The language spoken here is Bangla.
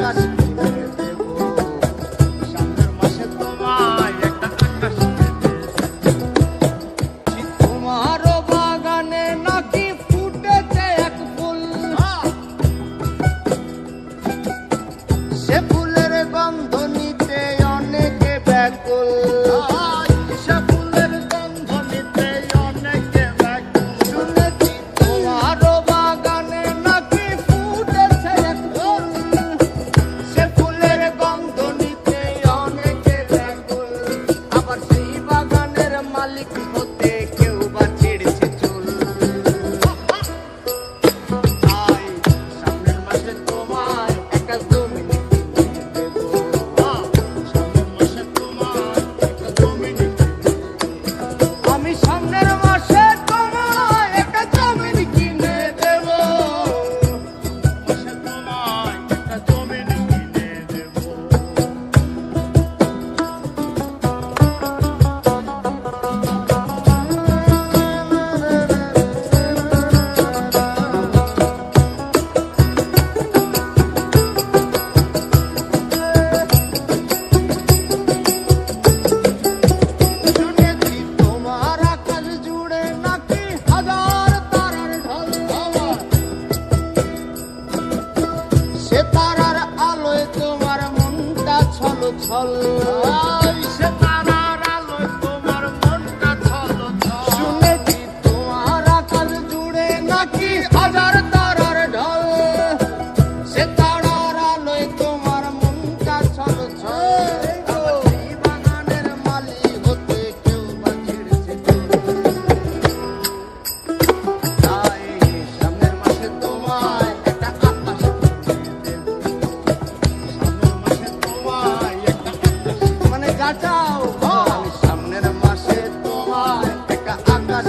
আকাশ কিনে দেব, সামনের মাসে তোমায় একটা আকাশ কিনে দেব। তোমারও বাগানে নাকি ফুটেছে এক ফুল, সে ফুলের গন্ধ নিতে অনেকে ব্যাকুল, সে ফুলের গন্ধ নিতে অনেকে ব্যাকুল। শুনেছি তোমারও বাগানে নাকি ফুটেছে এক ফুল, সে ফুলের গন্ধ নিতে অনেকে ব্যাকুল। আবার সেই বাগানের মালিক হতে কেউ বা ছিঁড়ছে চুল। তাই সামনের মাসে তোমায় একটা জমি আমি সামনের মাসে তোমায় একটা জমিন কিনে দেব, মাসে তোমায় একটা জমিন কিনে দেব। শুনেছি তোমার আকাশ জুড়ে নাকি হাজার তারার ঢল, সে তারার আলোয় তোমার মনটা ছল ছল, সে তারার আলোয় তোমার মনটা ছল ছল। শুনেছি তোমার আকাশ জুড়ে নাকি হাজার তারার ঢল, সে তারার আলোয় তোমার মনটা ছল ছল। আবার সেই বাগানের মালিক হতে কেউ বা ছিঁড়ছে চুল। তাই সামনের মাসে তোমায় একটা আকাশ কিনে দেব, সামনের মাসে তোমায় একটা আকাশ, মানে যা চাও আমি সামনের মাসে তোমায় একটা আকাশ